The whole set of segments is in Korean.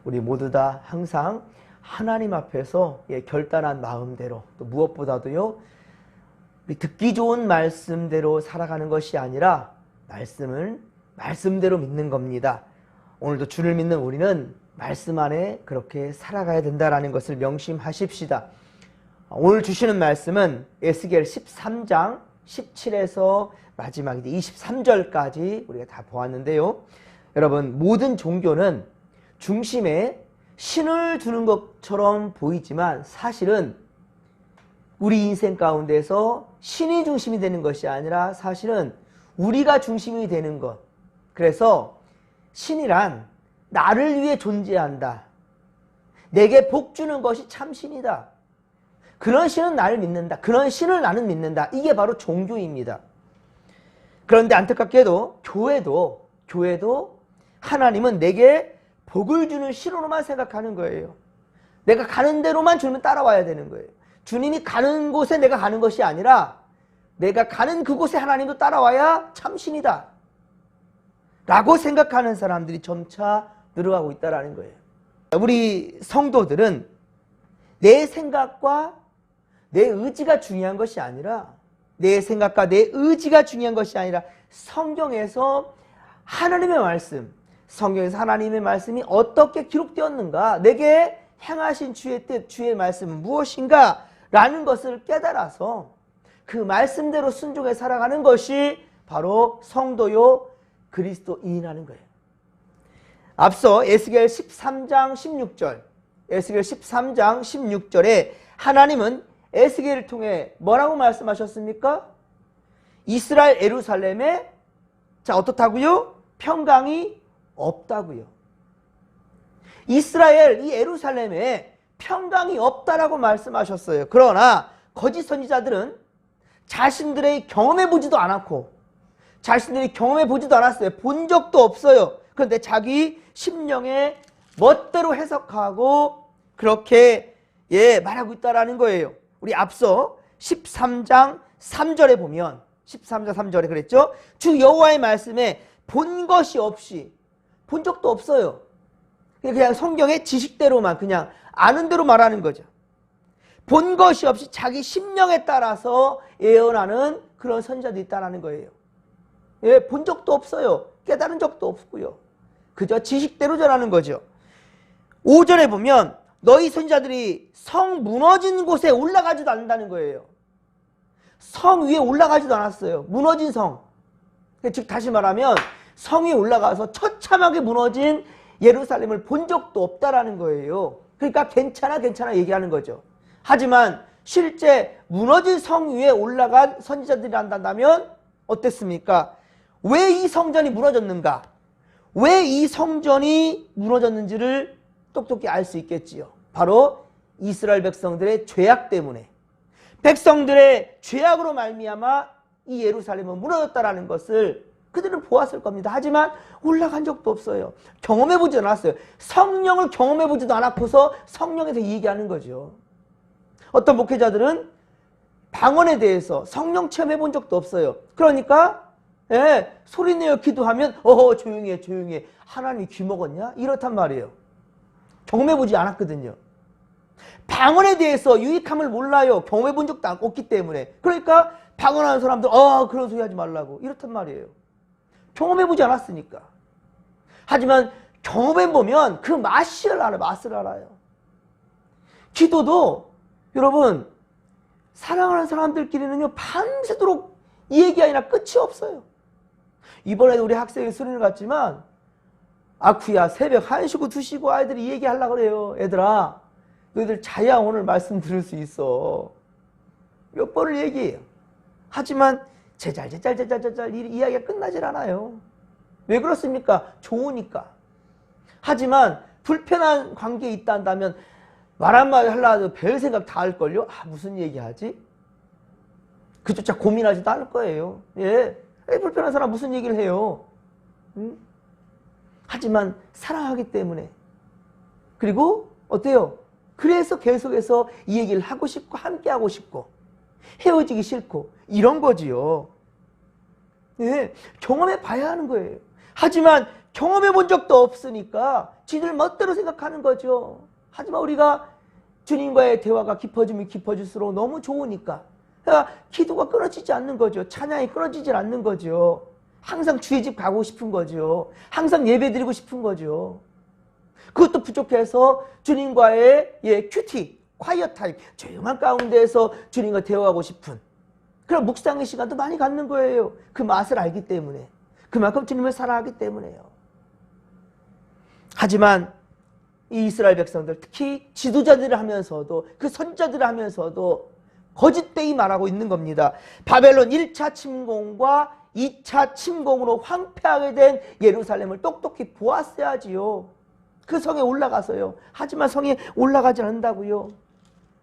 우리 모두 다 항상 하나님 앞에서 결단한 마음대로, 또 무엇보다도요, 우리 듣기 좋은 말씀대로 살아가는 것이 아니라 말씀을 말씀대로 믿는 겁니다. 오늘도 주를 믿는 우리는 말씀 안에 그렇게 살아가야 된다는 것을 명심하십시다. 오늘 주시는 말씀은 에스겔 13장 17에서 마지막 23절까지 우리가 다 보았는데요. 여러분, 모든 종교는 중심에 신을 두는 것처럼 보이지만 사실은 우리 인생 가운데서 신이 중심이 되는 것이 아니라 사실은 우리가 중심이 되는 것. 그래서 신이란 나를 위해 존재한다. 내게 복 주는 것이 참 신이다. 그런 신은 나를 믿는다. 그런 신을 나는 믿는다. 이게 바로 종교입니다. 그런데 안타깝게도 교회도 하나님은 내게 복을 주는 신으로만 생각하는 거예요. 내가 가는 대로만 주님은 따라와야 되는 거예요. 주님이 가는 곳에 내가 가는 것이 아니라 내가 가는 그곳에 하나님도 따라와야 참신이다 라고 생각하는 사람들이 점차 늘어가고 있다는 거예요. 우리 성도들은 내 생각과 내 의지가 중요한 것이 아니라 내 생각과 내 의지가 중요한 것이 아니라 성경에서 하나님의 말씀, 성경에서 하나님의 말씀이 어떻게 기록되었는가, 내게 행하신 주의 뜻, 주의 말씀은 무엇인가 라는 것을 깨달아서 그 말씀대로 순종해 살아가는 것이 바로 성도요 그리스도인이라는 거예요. 앞서 에스겔 13장 16절, 에스겔 13장 16절에 하나님은 에스겔을 통해 뭐라고 말씀하셨습니까? 이스라엘 예루살렘에 어떻다고요? 평강이 없다고요. 이스라엘 이 예루살렘에 평강이 없다라고 말씀하셨어요. 그러나 거짓 선지자들은 자신들의 경험해 보지도 않았고 자신들이 경험해 보지도 않았어요. 본 적도 없어요. 그런데 자기 심령의 멋대로 해석하고 그렇게 말하고 있다라는 거예요. 우리 앞서 13장 3절에 보면 13장 3절에 그랬죠. 주 여호와의 말씀에 본 것이 없이, 본 적도 없어요. 그냥 성경의 지식대로만 그냥 아는 대로 말하는 거죠. 본 것이 없이 자기 심령에 따라서 예언하는 그런 선지자들이 있다는 거예요. 본 적도 없어요. 깨달은 적도 없고요. 그저 지식대로 전하는 거죠. 5절에 보면 너희 선지자들이 성 무너진 곳에 올라가지도 않는다는 거예요. 성 위에 올라가지도 않았어요. 무너진 성. 즉 다시 말하면 성 위에 올라가서 처참하게 무너진 예루살렘을 본 적도 없다라는 거예요. 그러니까 괜찮아 얘기하는 거죠. 하지만 실제 무너진 성 위에 올라간 선지자들이 한다면 어땠습니까? 왜 이 성전이 무너졌는가? 왜 이 성전이 무너졌는지를 똑똑히 알 수 있겠지요. 바로 이스라엘 백성들의 죄악 때문에, 백성들의 죄악으로 말미암아 이 예루살렘은 무너졌다라는 것을 그들은 보았을 겁니다. 하지만 올라간 적도 없어요. 경험해보지 않았어요. 성령을 경험해보지도 않았고서 성령에 대해 얘기하는 거죠. 어떤 목회자들은 방언에 대해서 성령 체험해본 적도 없어요. 그러니까 소리내어 기도하면 조용히 해. 하나님이 귀 먹었냐? 이렇단 말이에요. 경험해보지 않았거든요. 방언에 대해서 유익함을 몰라요. 경험해본 적도 없기 때문에. 그러니까 방언하는 사람들 그런 소리 하지 말라고 이렇단 말이에요. 경험해보지 않았으니까. 하지만 경험해보면 그 맛을 알아요. 기도도 여러분 사랑하는 사람들끼리는요 밤새도록 이 얘기 아니라 끝이 없어요. 이번에도 우리 학생이 수련을 갔지만 아쿠야 새벽 1시고 2시고 아이들이 얘기하려고 그래요. 얘들아 너희들 자야 오늘 말씀 들을 수 있어. 몇 번을 얘기해요. 하지만 제잘 이 이야기가 끝나질 않아요. 왜 그렇습니까? 좋으니까. 하지만 불편한 관계에 있다 한다면 말 한마디 하려고 별 생각 다 할걸요? 무슨 얘기하지? 그조차 고민하지도 않을 거예요. 불편한 사람 무슨 얘기를 해요? 하지만 사랑하기 때문에. 그리고 어때요? 그래서 계속해서 이 얘기를 하고 싶고 함께 하고 싶고 헤어지기 싫고 이런 거지요. 경험해 봐야 하는 거예요. 하지만 경험해 본 적도 없으니까 지들 멋대로 생각하는 거죠. 하지만 우리가 주님과의 대화가 깊어지면 깊어질수록 너무 좋으니까 그러니까 기도가 끊어지지 않는 거죠. 찬양이 끊어지지 않는 거죠. 항상 주의 집 가고 싶은 거죠. 항상 예배 드리고 싶은 거죠. 그것도 부족해서 주님과의 큐티, 콰이어 타임, 조용한 가운데에서 주님과 대화하고 싶은 그런 묵상의 시간도 많이 갖는 거예요. 그 맛을 알기 때문에. 그만큼 주님을 사랑하기 때문에요. 하지만 이 이스라엘 백성들, 특히 지도자들을 하면서도 그 선지자들을 하면서도 거짓되이 말하고 있는 겁니다. 바벨론 1차 침공과 2차 침공으로 황폐하게 된 예루살렘을 똑똑히 보았어야지요. 그 성에 올라가서요. 하지만 성에 올라가지 않는다고요.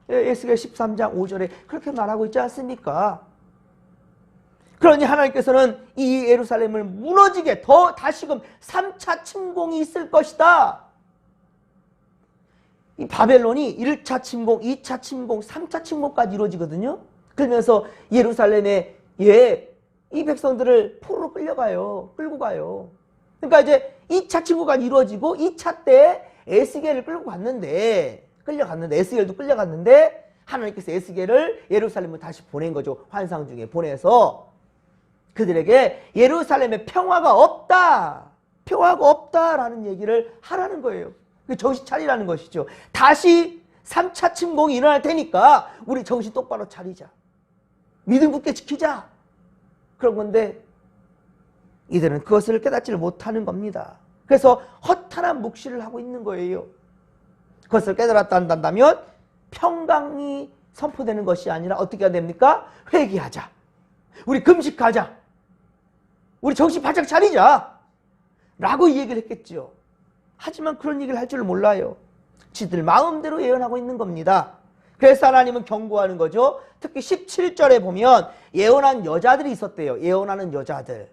에스겔 13장 5절에 그렇게 말하고 있지 않습니까? 그러니 하나님께서는 이 예루살렘을 무너지게 더 다시금 3차 침공이 있을 것이다. 이 바벨론이 1차 침공, 2차 침공, 3차 침공까지 이루어지거든요. 그러면서 예루살렘에 이 백성들을 포로로 끌고 가요. 그러니까 이제 2차 침공까지 이루어지고 2차 때 에스겔을 끌려갔는데 에스겔도 끌려갔는데 하나님께서 에스겔을 예루살렘으로 다시 보낸 거죠. 환상 중에 보내서 그들에게 예루살렘에 평화가 없다라는 얘기를 하라는 거예요. 정신 차리라는 것이죠. 다시 3차 침공이 일어날 테니까 우리 정신 똑바로 차리자. 믿음 굳게 지키자. 그런 건데 이들은 그것을 깨닫지를 못하는 겁니다. 그래서 허탄한 묵시를 하고 있는 거예요. 그것을 깨달았다 한다면 평강이 선포되는 것이 아니라 어떻게 해야 됩니까? 회개하자. 우리 금식하자. 우리 정신 바짝 차리자. 라고 이 얘기를 했겠죠. 하지만 그런 얘기를 할 줄 몰라요. 지들 마음대로 예언하고 있는 겁니다. 그래서 하나님은 경고하는 거죠. 특히 17절에 보면 예언한 여자들이 있었대요. 예언하는 여자들.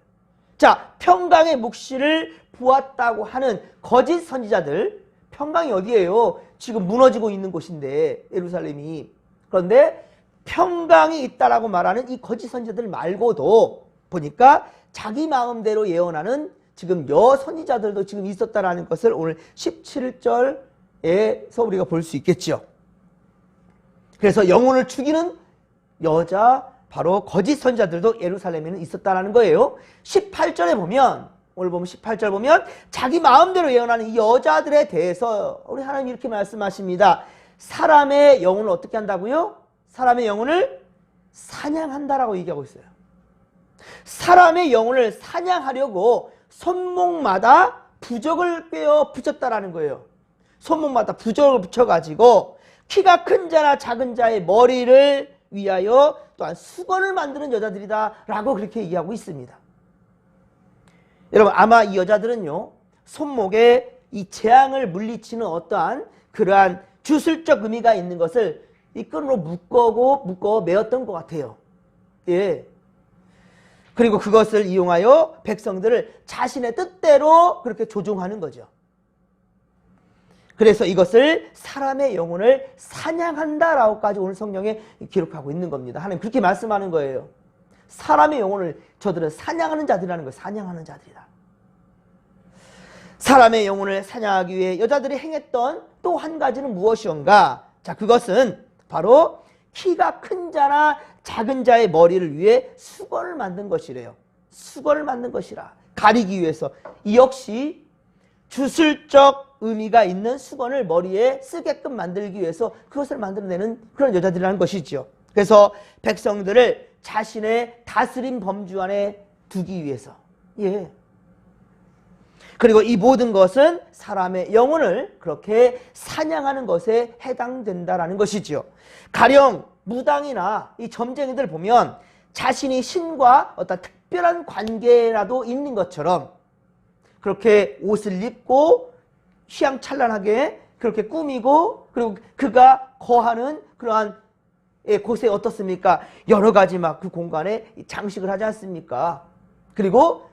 자, 평강의 묵시를 보았다고 하는 거짓 선지자들. 평강이 어디예요? 지금 무너지고 있는 곳인데 예루살렘이. 그런데 평강이 있다라고 말하는 이 거짓 선지자들 말고도 보니까 자기 마음대로 예언하는 지금 여선지자들도 지금 있었다라는 것을 오늘 17절에서 우리가 볼 수 있겠죠. 그래서 영혼을 죽이는 여자 바로 거짓 선지자들도 예루살렘에는 있었다라는 거예요. 18절에 보면 오늘 보면 18절 보면 자기 마음대로 예언하는 이 여자들에 대해서 우리 하나님이 이렇게 말씀하십니다. 사람의 영혼을 어떻게 한다고요? 사람의 영혼을 사냥한다라고 얘기하고 있어요. 사람의 영혼을 사냥하려고 손목마다 부적을 꿰어 붙였다라는 거예요. 손목마다 부적을 붙여가지고 키가 큰 자나 작은 자의 머리를 위하여 또한 수건을 만드는 여자들이다 라고 그렇게 얘기하고 있습니다. 여러분 아마 이 여자들은요 손목에 이 재앙을 물리치는 어떠한 그러한 주술적 의미가 있는 것을 이 끈으로 묶어 매었던 것 같아요. 예. 그리고 그것을 이용하여 백성들을 자신의 뜻대로 그렇게 조종하는 거죠. 그래서 이것을 사람의 영혼을 사냥한다라고까지 오늘 성경에 기록하고 있는 겁니다. 하나님 그렇게 말씀하는 거예요. 사람의 영혼을 저들은 사냥하는 자들이라는 거예요. 사냥하는 자들이다. 사람의 영혼을 사냥하기 위해 여자들이 행했던 또 한 가지는 무엇이온가? 자, 그것은 바로 키가 큰 자나 작은 자의 머리를 위해 수건을 만든 것이래요. 수건을 만든 것이라. 가리기 위해서. 이 역시 주술적 의미가 있는 수건을 머리에 쓰게끔 만들기 위해서 그것을 만들어내는 그런 여자들이라는 것이죠. 그래서 백성들을 자신의 다스림 범주 안에 두기 위해서. 예. 그리고 이 모든 것은 사람의 영혼을 그렇게 사냥하는 것에 해당된다라는 것이지요. 가령 무당이나 이 점쟁이들 보면 자신이 신과 어떤 특별한 관계라도 있는 것처럼 그렇게 옷을 입고 휘황찬란하게 그렇게 꾸미고 그리고 그가 거하는 그러한 곳에 어떻습니까? 여러 가지 막 그 공간에 장식을 하지 않습니까? 그리고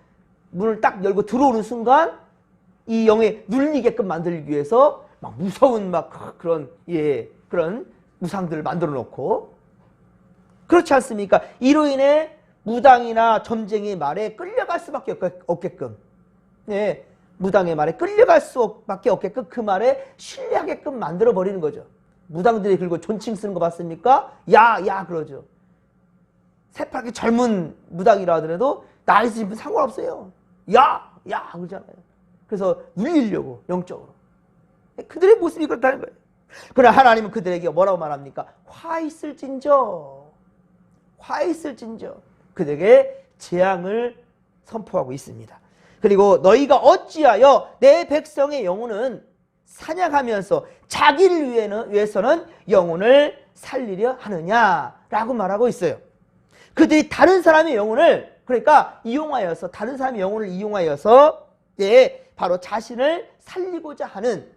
문을 딱 열고 들어오는 순간 이 영에 눌리게끔 만들기 위해서 막 무서운 막 그런 그런 우상들을 만들어 놓고 그렇지 않습니까? 이로 인해 무당이나 점쟁이의 말에 끌려갈 수밖에 없게끔 무당의 말에 끌려갈 수밖에 없게끔 그 말에 신뢰하게끔 만들어버리는 거죠. 무당들이 그리고 존칭 쓰는 거 봤습니까? 야, 야 그러죠. 새파랗게 젊은 무당이라 하더라도 나이 있으신 분 상관없어요. 야, 야 그러잖아요. 그래서 울리려고 영적으로. 그들의 모습이 그렇다는 거예요. 그러나 하나님은 그들에게 뭐라고 말합니까? 화 있을진저, 화 있을진저. 그들에게 재앙을 선포하고 있습니다. 그리고 너희가 어찌하여 내 백성의 영혼은 사냥하면서 자기를 위해서는 영혼을 살리려 하느냐라고 말하고 있어요. 그들이 다른 사람의 영혼을 그러니까 이용하여서 다른 사람의 영혼을 이용하여서 바로 자신을 살리고자 하는,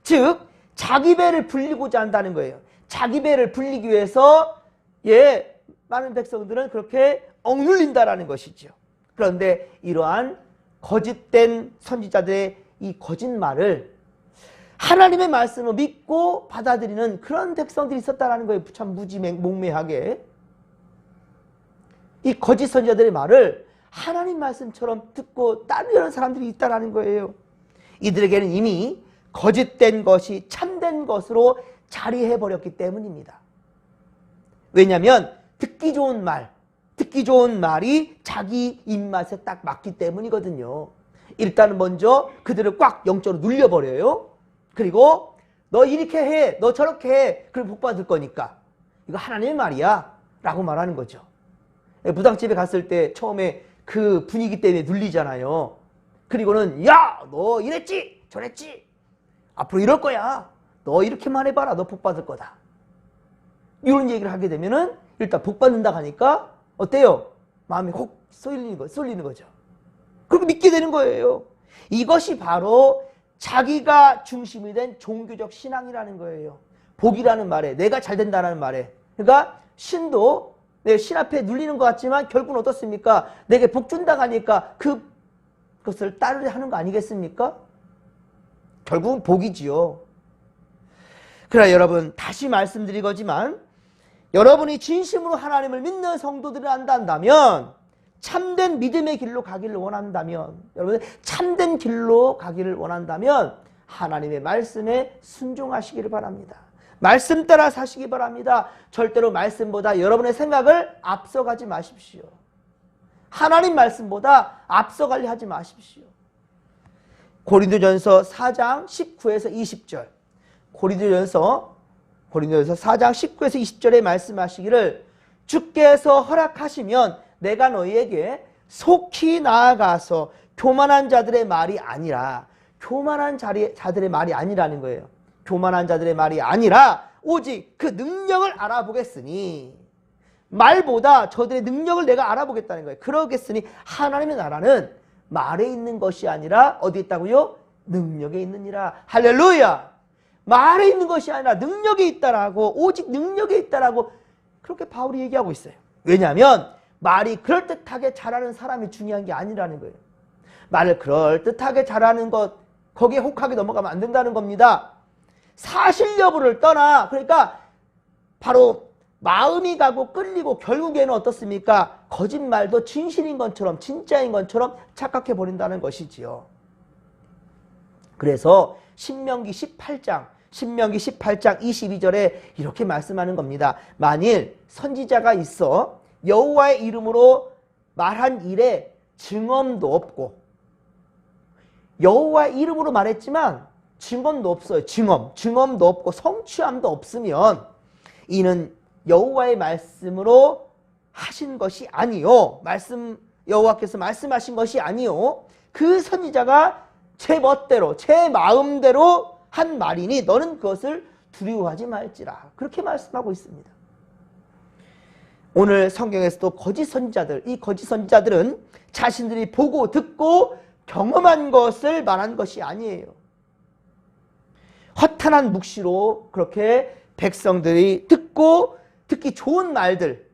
즉 자기 배를 불리고자 한다는 거예요. 자기 배를 불리기 위해서 많은 백성들은 그렇게 억눌린다라는 것이죠. 그런데 이러한 거짓된 선지자들의 이 거짓말을 하나님의 말씀을 믿고 받아들이는 그런 백성들이 있었다는 거예요. 참 무지몽매하게. 이 거짓 선지자들의 말을 하나님 말씀처럼 듣고 따르려는 사람들이 있다는 거예요. 이들에게는 이미 거짓된 것이 참된 것으로 자리해버렸기 때문입니다. 왜냐하면 듣기 좋은 말이 자기 입맛에 딱 맞기 때문이거든요. 일단은 먼저 그들을 꽉 영적으로 눌려버려요. 그리고 너 이렇게 해, 너 저렇게 해, 그럼 복 받을 거니까 이거 하나님의 말이야 라고 말하는 거죠. 무당집에 갔을 때 처음에 그 분위기 때문에 눌리잖아요. 그리고는 야, 너 이랬지 저랬지 앞으로 이럴 거야, 너 이렇게만 해봐라, 너 복 받을 거다, 이런 얘기를 하게 되면은 일단 복 받는다 하니까 어때요? 마음이 혹 쏠리는 거죠. 그리고 믿게 되는 거예요. 이것이 바로 자기가 중심이 된 종교적 신앙이라는 거예요. 복이라는 말에, 내가 잘 된다는 말에. 그러니까 신도 내 신 앞에 눌리는 것 같지만 결국은 어떻습니까? 내게 복 준다고 하니까 그것을 따르려 하는 거 아니겠습니까? 결국은 복이지요. 그러나 여러분, 다시 말씀드리거지만 여러분이 진심으로 하나님을 믿는 성도들을 한다면, 참된 믿음의 길로 가기를 원한다면, 여러분 참된 길로 가기를 원한다면 하나님의 말씀에 순종하시기를 바랍니다. 말씀 따라 사시기 바랍니다. 절대로 말씀보다 여러분의 생각을 앞서가지 마십시오. 하나님 말씀보다 앞서가려 하지 마십시오. 고린도전서 4장 19에서 20절, 고린도전서 4장 19에서 20절에 말씀하시기를, 주께서 허락하시면 내가 너희에게 속히 나아가서 교만한 자들의 말이 아니라, 교만한 자들의 말이 아니라는 거예요. 교만한 자들의 말이 아니라 오직 그 능력을 알아보겠으니, 말보다 저들의 능력을 내가 알아보겠다는 거예요. 그러겠으니 하나님의 나라는 말에 있는 것이 아니라 어디에 있다고요? 능력에 있느니라. 할렐루야. 말에 있는 것이 아니라 능력에 있다라고, 오직 능력에 있다라고 그렇게 바울이 얘기하고 있어요. 왜냐하면 말이 그럴듯하게 잘하는 사람이 중요한 게 아니라는 거예요. 말을 그럴듯하게 잘하는 것, 거기에 혹하게 넘어가면 안 된다는 겁니다. 사실 여부를 떠나, 그러니까 바로 마음이 가고 끌리고 결국에는 어떻습니까? 거짓말도 진실인 것처럼, 진짜인 것처럼 착각해 버린다는 것이지요. 그래서 신명기 18장 22절에 이렇게 말씀하는 겁니다. 만일 선지자가 있어 여호와의 이름으로 말한 일에 증언도 없고, 여호와의 이름으로 말했지만 증언도 없어요. 증언도 없고 성취함도 없으면 이는 여호와의 말씀으로 하신 것이 아니요, 여호와께서 말씀하신 것이 아니요, 그 선지자가 제 멋대로 제 마음대로 한 말이니 너는 그것을 두려워하지 말지라. 그렇게 말씀하고 있습니다. 오늘 성경에서도 거짓 선지자들, 이 거짓 선지자들은 자신들이 보고 듣고 경험한 것을 말한 것이 아니에요. 허탄한 묵시로 그렇게 백성들이 듣기 좋은 말들,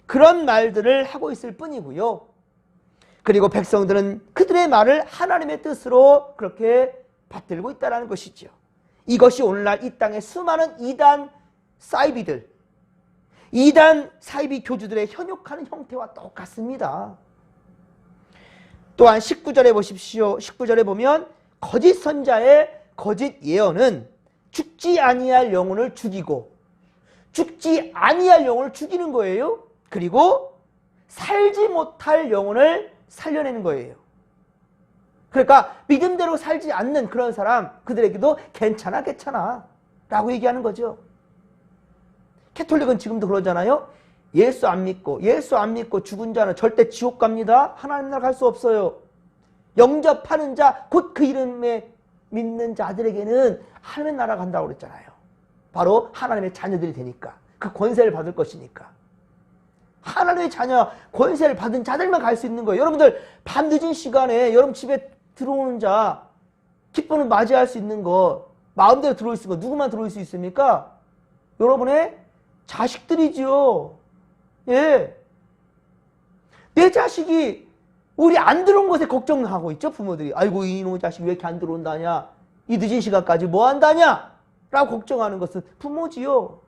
그런 말들을 하고 있을 뿐이고요. 그리고 백성들은 그들의 말을 하나님의 뜻으로 그렇게 받들고 있다는 것이죠. 이것이 오늘날 이 땅의 수많은 이단 사이비 교주들의 현혹하는 형태와 똑같습니다. 또한 19절에 보십시오. 19절에 보면 거짓 선자의 거짓 예언은 죽지 아니할 영혼을 죽이고 죽지 아니할 영혼을 죽이는 거예요. 그리고 살지 못할 영혼을 살려내는 거예요. 그러니까 믿음대로 살지 않는 그런 사람, 그들에게도 괜찮아 라고 얘기하는 거죠. 캐톨릭은 지금도 그러잖아요. 예수 안 믿고 죽은 자는 절대 지옥 갑니다. 하나님 나라 갈 수 없어요. 영접하는 자, 곧 그 이름에 믿는 자들에게는 하나님의 나라 간다고 그랬잖아요. 바로 하나님의 자녀들이 되니까. 그 권세를 받을 것이니까. 하나님의 자녀 권세를 받은 자들만 갈 수 있는 거예요. 여러분들 밤늦은 시간에 여러분 집에 들어오는 자, 기쁨을 맞이할 수 있는 거, 마음대로 들어올 수 있는 거, 누구만 들어올 수 있습니까? 여러분의 자식들이지요. 예. 내 자식이 우리 안 들어온 것에 걱정하고 있죠, 부모들이. 아이고, 이놈의 자식이 왜 이렇게 안 들어온다냐? 이 늦은 시간까지 뭐 한다냐? 라고 걱정하는 것은 부모지요.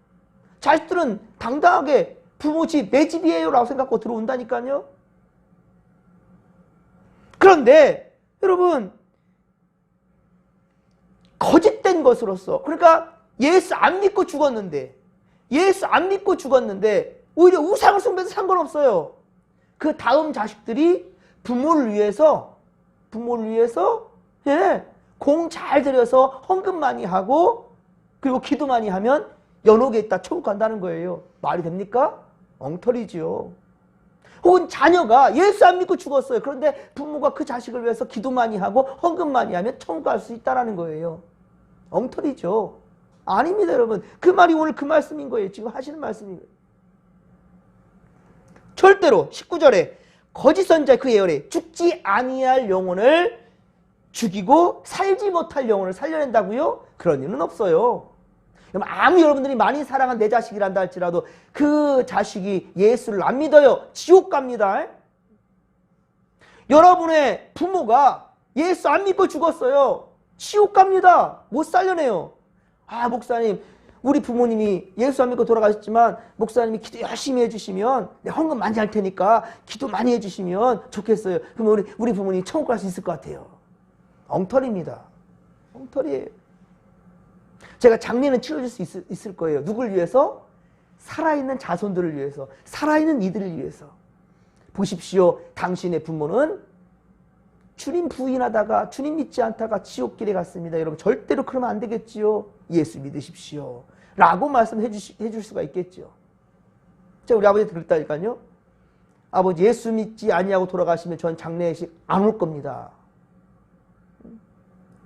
자식들은 당당하게 부모 집, 내 집이에요 라고 생각하고 들어온다니까요. 그런데 여러분, 거짓된 것으로서, 그러니까 예수 안 믿고 죽었는데 오히려 우상을 숭배해서 상관없어요. 그 다음 자식들이 부모를 위해서 예, 공 잘 들여서 헌금 많이 하고 그리고 기도 많이 하면 연옥에 있다 천국 간다는 거예요. 말이 됩니까? 엉터리지요. 혹은 자녀가 예수 안 믿고 죽었어요. 그런데 부모가 그 자식을 위해서 기도 많이 하고 헌금 많이 하면 천국 갈 수 있다는 거예요. 엉터리죠. 아닙니다, 여러분. 그 말이 오늘 그 말씀인 거예요. 지금 하시는 말씀인 거예요. 절대로 19절에 거짓 선자의 그 예언에 죽지 아니할 영혼을 죽이고 살지 못할 영혼을 살려낸다고요? 그런 일은 없어요. 아무 여러분들이 많이 사랑한 내 자식이란다 할지라도 그 자식이 예수를 안 믿어요. 지옥 갑니다. 여러분의 부모가 예수 안 믿고 죽었어요. 지옥 갑니다. 못 살려내요. 아, 목사님, 우리 부모님이 예수 안 믿고 돌아가셨지만 목사님이 기도 열심히 해주시면 헌금 많이 할 테니까 기도 많이 해주시면 좋겠어요. 그러면 우리 부모님이 천국 갈 수 있을 것 같아요. 엉터리입니다. 엉터리예요. 제가 장례는 치러줄 수 있을 거예요. 누굴 위해서? 살아있는 자손들을 위해서, 살아있는 이들을 위해서. 보십시오. 당신의 부모는 주님 부인하다가 주님 믿지 않다가 지옥길에 갔습니다. 여러분 절대로 그러면 안 되겠지요. 예수 믿으십시오 라고 말씀해 줄 수가 있겠죠. 제가 우리 아버지 들었다니까요. 아버지 예수 믿지 아니하고 돌아가시면 전 장례식 안 올 겁니다.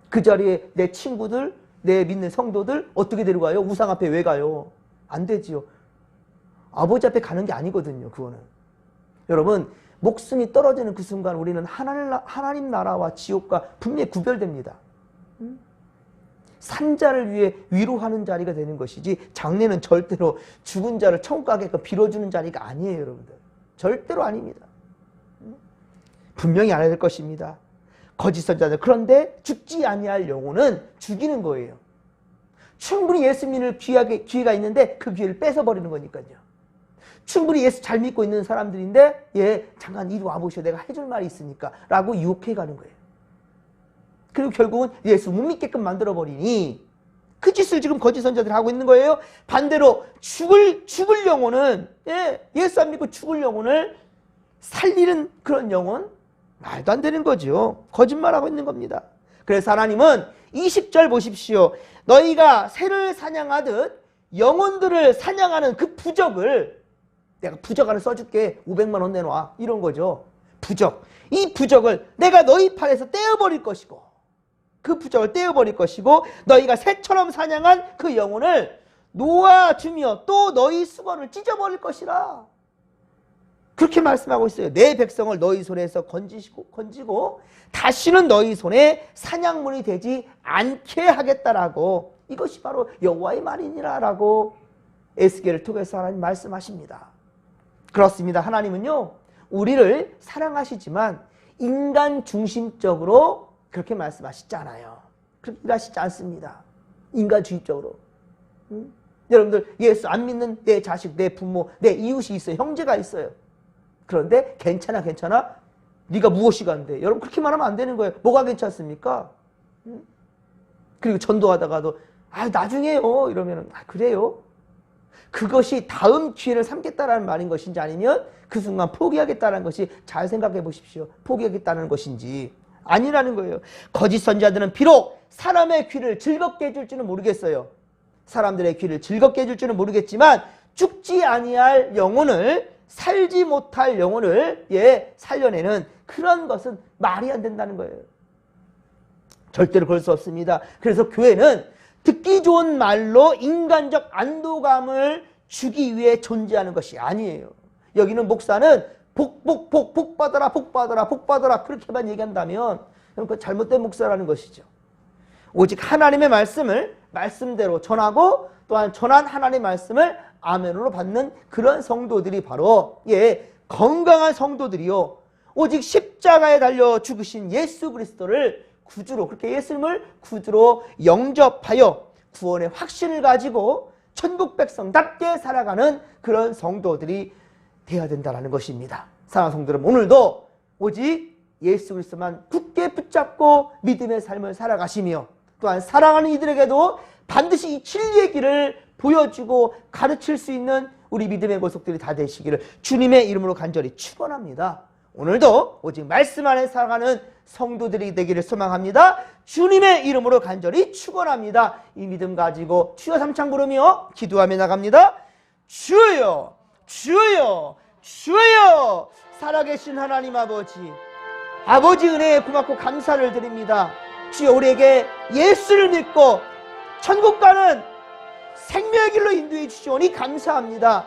그 자리에 내 친구들, 내 믿는 성도들 어떻게 데려가요? 우상 앞에 왜 가요? 안 되지요. 아버지 앞에 가는 게 아니거든요. 그거는. 여러분 목숨이 떨어지는 그 순간 우리는 하나님 나라와 지옥과 분명히 구별됩니다. 산자를 위해 위로하는 자리가 되는 것이지 장례는 절대로 죽은 자를 천국 가게끔 빌어주는 자리가 아니에요. 여러분들. 절대로 아닙니다. 분명히 알아야 될 것입니다. 거짓 선자들. 그런데 죽지 아니할 영혼은 죽이는 거예요. 충분히 예수 믿을 기회가 있는데 그 기회를 뺏어버리는 거니까요. 충분히 예수 잘 믿고 있는 사람들인데 잠깐 이리 와보시오. 내가 해줄 말이 있으니까 라고 유혹해 가는 거예요. 그리고 결국은 예수 못 믿게끔 만들어버리니 그 짓을 지금 거짓 선자들이 하고 있는 거예요. 반대로 죽을 영혼은 예수 안 믿고 죽을 영혼을 살리는 그런 영혼 말도 안 되는 거죠. 거짓말하고 있는 겁니다. 그래서 하나님은 20절 보십시오. 너희가 새를 사냥하듯 영혼들을 사냥하는 그 부적을 내가 부적 하나 써줄게. 500만 원 내놔. 이런 거죠. 부적. 이 부적을 내가 너희 팔에서 떼어버릴 것이고 그 부적을 떼어버릴 것이고 너희가 새처럼 사냥한 그 영혼을 놓아주며 또 너희 수건을 찢어버릴 것이라. 그렇게 말씀하고 있어요. 내 백성을 너희 손에서 건지고 다시는 너희 손에 사냥물이 되지 않게 하겠다라고. 이것이 바로 여호와의 말이니라 라고 에스겔을 통해서 하나님 말씀하십니다. 그렇습니다. 하나님은요 우리를 사랑하시지만 인간 중심적으로 그렇게 말씀하시지 않아요. 그렇게 일하시지 않습니다. 인간주의적으로. 여러분들 예수 안 믿는 내 자식, 내 부모, 내 이웃이 있어요. 형제가 있어요. 그런데 괜찮아 네가 무엇이 간대. 여러분 그렇게 말하면 안 되는 거예요. 뭐가 괜찮습니까? 그리고 전도하다가도 나중에요 이러면은 그래요? 그것이 다음 기회를 삼겠다라는 말인 것인지 아니면 그 순간 포기하겠다는 것이 잘 생각해 보십시오. 포기하겠다는 것인지 아니라는 거예요. 거짓 선지자들은 비록 사람의 귀를 즐겁게 해줄지는 모르겠어요. 사람들의 귀를 즐겁게 해줄지는 모르겠지만 죽지 아니할 영혼을 살지 못할 영혼을 살려내는 그런 것은 말이 안 된다는 거예요. 절대로 그럴 수 없습니다. 그래서 교회는 듣기 좋은 말로 인간적 안도감을 주기 위해 존재하는 것이 아니에요. 여기는 목사는 복 받아라 복 받아라 복 받아라 그렇게만 얘기한다면 그건 잘못된 목사라는 것이죠. 오직 하나님의 말씀을 말씀대로 전하고 또한 전한 하나님의 말씀을 아멘으로 받는 그런 성도들이 바로 건강한 성도들이요. 오직 십자가에 달려 죽으신 예수 그리스도를 구주로 그렇게 예수님을 구주로 영접하여 구원의 확신을 가지고 천국 백성답게 살아가는 그런 성도들이 되어야 된다는 것입니다. 사랑하는 성도 여러분, 오늘도 오직 예수 그리스도만 굳게 붙잡고 믿음의 삶을 살아가시며 또한 사랑하는 이들에게도 반드시 이 진리의 길을 보여주고 가르칠 수 있는 우리 믿음의 고속들이 다 되시기를 주님의 이름으로 간절히 축원합니다. 오늘도 오직 말씀 안에 살아가는 성도들이 되기를 소망합니다. 주님의 이름으로 간절히 축원합니다. 이 믿음 가지고 주여 삼창 부르며 기도하며 나갑니다. 주여 주여 주여 살아계신 하나님 아버지 은혜에 고맙고 감사를 드립니다. 주여 우리에게 예수를 믿고 천국 가는 생명의 길로 인도해 주시오니 감사합니다.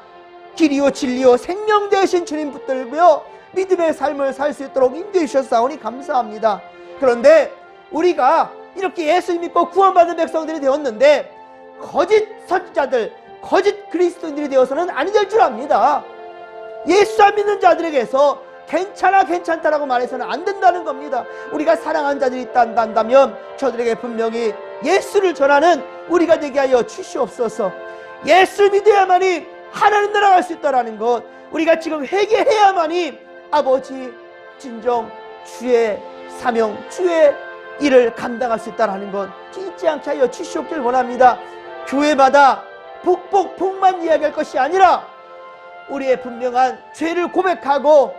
길이요 진리요 생명 되신 주님 붙들고요 믿음의 삶을 살 수 있도록 인도해 주셨사오니 감사합니다. 그런데 우리가 이렇게 예수 믿고 구원받은 백성들이 되었는데 거짓 선지자들, 거짓 그리스도인들이 되어서는 아니 될 줄 압니다. 예수 안 믿는 자들에게서 괜찮다라고 말해서는 안 된다는 겁니다. 우리가 사랑하는 자들이 있다면 저들에게 분명히 예수를 전하는 우리가 되게 하여 주시옵소서. 예수 믿어야만이 하나님 나라 갈 수 있다는 것, 우리가 지금 회개해야만이 아버지 진정 주의 사명, 주의 일을 감당할 수 있다는 것 잊지 않게 하여 주시옵길 원합니다. 교회마다 복만 이야기할 것이 아니라 우리의 분명한 죄를 고백하고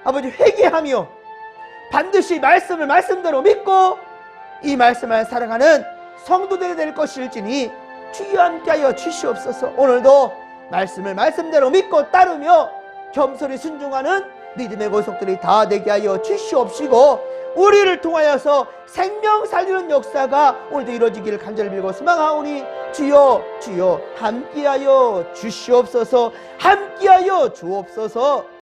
아버지 회개하며 반드시 말씀을 말씀대로 믿고 이 말씀을 살아가는 성도들이 될 것일지니 주여 함께하여 주시옵소서. 오늘도 말씀을 말씀대로 믿고 따르며 겸손히 순종하는 믿음의 고속들이 다 되게 하여 주시옵시고 우리를 통하여서 생명 살리는 역사가 오늘도 이루어지기를 간절히 빌고 소망하오니 주여 함께하여 주시옵소서. 함께하여 주옵소서.